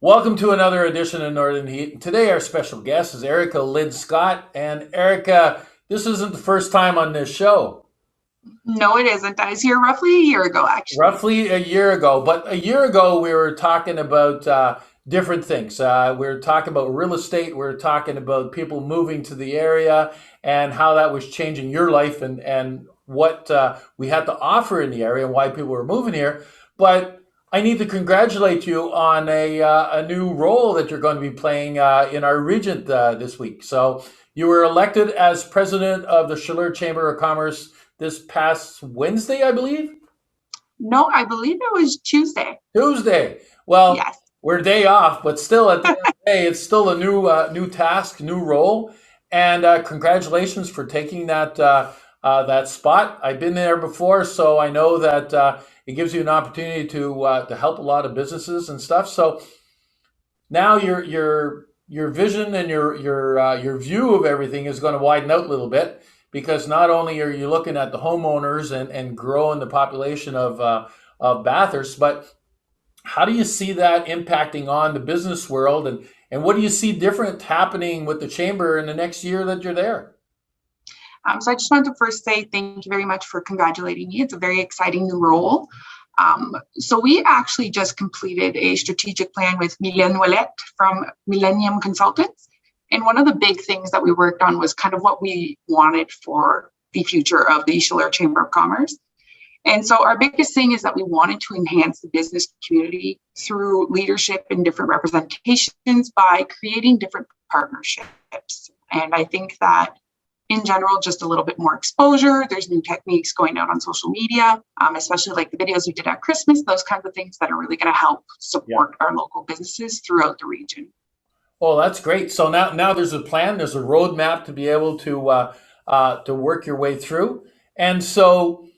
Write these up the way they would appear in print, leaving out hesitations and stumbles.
Welcome to another edition of Northern Heat. Today, our special guest is Erika, Lynn Scott. And Erika, this isn't the first time on this show. No, it isn't. I was here roughly a year ago, actually. Roughly a year ago. But a year ago, we were talking about different things. We were talking about real estate. We were talking about people moving to the area and how that was changing your life and what we had to offer in the area and why people were moving here. But I need to congratulate you on a new role that you're going to be playing in our region this week. So you were elected as president of the Chaleur Chamber of Commerce this past Wednesday, I believe. No, I believe it was Tuesday. Tuesday. Well, Yes. we're day off, but still at the end of the day, it's still a new task, new role. And congratulations for taking that spot. I've been there before, so I know that it gives you an opportunity to help a lot of businesses and stuff. So now your vision and your view of everything is going to widen out a little bit because not only are you looking at the homeowners and growing the population of Bathurst, but how do you see that impacting on the business world and what do you see different happening with the chamber in the next year that you're there? So I just wanted to first say thank you very much for congratulating me. It's a very exciting new role. So we actually just completed a strategic plan with Lynn from Millennium Consultants. And one of the big things that we worked on was kind of what we wanted for the future of the Chaleur Chamber of Commerce. And so our biggest thing is that we wanted to enhance the business community through leadership and different representations by creating different partnerships. And I think that in general, just a little bit more exposure. There's new techniques going out on social media, especially like the videos we did at Christmas, those kinds of things that are really going to help support our local businesses throughout the region. Oh, that's great. So now there's a plan, there's a roadmap to be able to work your way through. And so,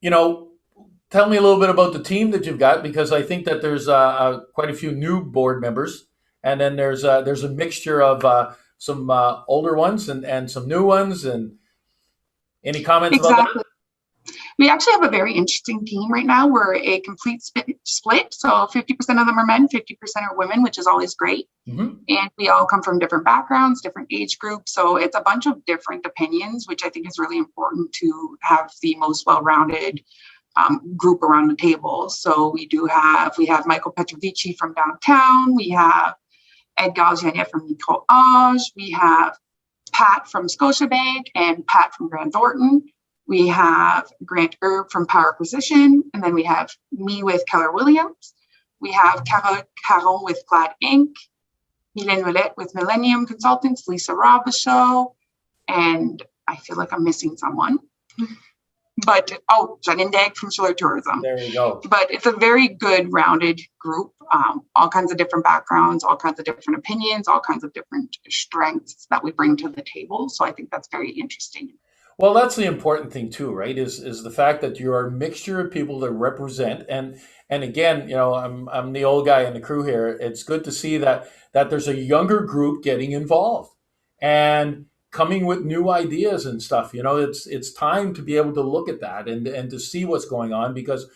tell me a little bit about the team that you've got because I think that there's quite a few new board members, and then there's a mixture of some older ones and some new ones. And any comments about that? Exactly. We actually have a very interesting team right now. We're a complete split. So 50% of them are men, 50% are women, which is always great. Hmm. And we all come from different backgrounds, different age groups. So it's a bunch of different opinions, which I think is really important to have the most well-rounded group around the table. So we have Michael Petrovici from downtown. We have Edgar Janet from Micro-Age. We have Pat from Scotiabank and Pat from Grand Thornton. We have Grant Erb from Power Acquisition. And then we have me with Keller Williams. We have Cara Caron with Glad Inc., Mylène Ouellette with Millennium Consultants, Lisa Robichaud, and I feel like I'm missing someone. But, Janine Dag from Chaleur Tourism. There you go. But it's a very good rounded group, all kinds of different backgrounds, all kinds of different opinions, all kinds of different strengths that we bring to the table. So I think that's very interesting. Well, that's the important thing too, right? Is the fact that you're a mixture of people that represent and again, I'm the old guy in the crew here. It's good to see that there's a younger group getting involved and coming with new ideas and stuff. It's time to be able to look at that and to see what's going on because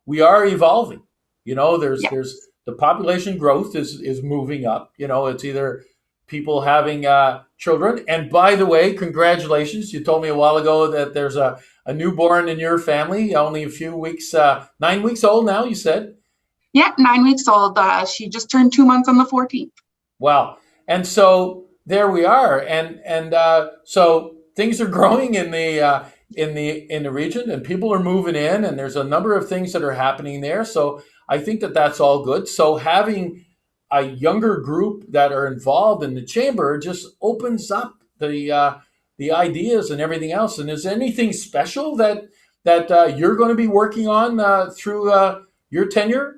we are evolving. There's the population growth is moving up. It's either people having children. And by the way, congratulations. You told me a while ago that there's a newborn in your family, only a few weeks, 9 weeks old now, you said? Yeah, 9 weeks old. She just turned 2 months on the 14th. Wow. And so there we are. And so things are growing in the region and people are moving in and there's a number of things that are happening there. So I think that that's all good. So having a younger group that are involved in the chamber just opens up the ideas and everything else. And is there anything special that you're going to be working on through your tenure?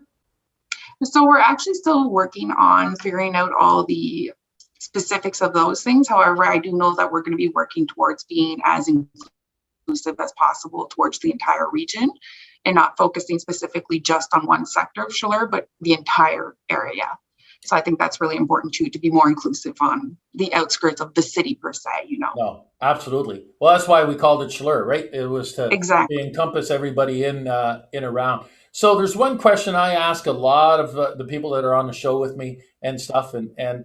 So we're actually still working on figuring out all the specifics of those things. However, I do know that we're going to be working towards being as inclusive as possible towards the entire region and not focusing specifically just on one sector of Chaleur, but the entire area. So I think that's really important too, to be more inclusive on the outskirts of the city per se, No, absolutely. Well, that's why we called it Chaleur, right? It was to Exactly. encompass everybody in around. So there's one question I ask a lot of the people that are on the show with me and stuff, and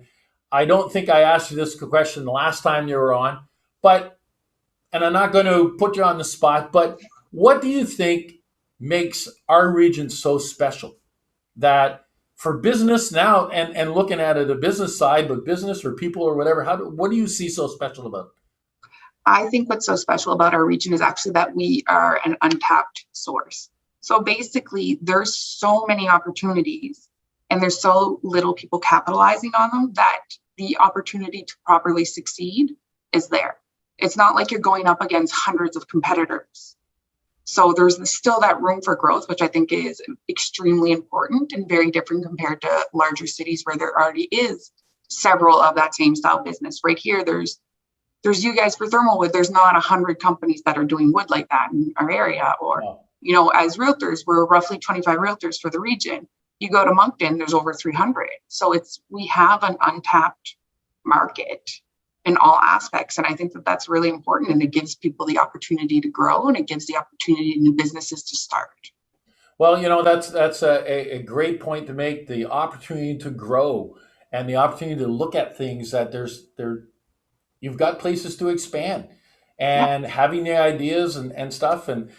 I don't think I asked you this question the last time you were on, but and I'm not going to put you on the spot, but what do you think makes our region so special that for business now and looking at it a business side, but business or people or whatever, what do you see so special about it? I think what's so special about our region is actually that we are an untapped source. So basically, there's so many opportunities and there's so little people capitalizing on them that the opportunity to properly succeed is there. It's not like you're going up against hundreds of competitors. So there's still that room for growth, which I think is extremely important and very different compared to larger cities where there already is several of that same style business. Right here, there's you guys for Thermalwood. There's not 100 companies that are doing wood like that in our area. Or, Wow. As realtors, we're roughly 25 realtors for the region. You go to Moncton, there's over 300. So we have an untapped market in all aspects. And I think that that's really important, and it gives people the opportunity to grow, and it gives the opportunity to new businesses to start. Well, that's a great point to make. The opportunity to grow and the opportunity to look at things that you've got places to expand Yeah. and having the ideas and stuff and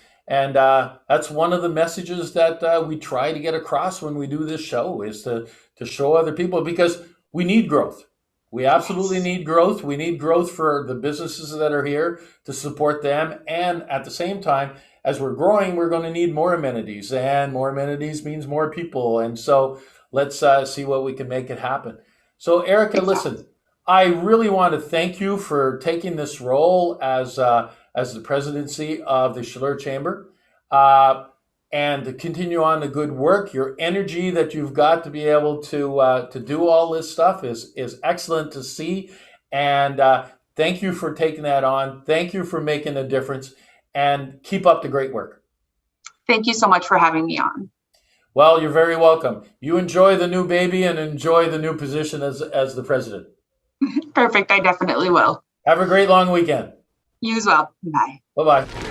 that's one of the messages that we try to get across when we do this show is to show other people because we need growth. We absolutely Yes. need growth. We need growth for the businesses that are here to support them. And at the same time, as we're growing, we're going to need more amenities, and more amenities means more people. And so let's see what we can make it happen. So, Erika, Exactly. listen, I really want to thank you for taking this role as the presidency of the Chaleur Chamber. Uh, and to continue on the good work. Your energy that you've got to be able to do all this stuff is excellent to see. And thank you for taking that on. Thank you for making a difference, and keep up the great work. Thank you so much for having me on. Well, you're very welcome. You enjoy the new baby and enjoy the new position as the president. Perfect. I definitely will. Have a great long weekend. You as well. Bye. Bye bye.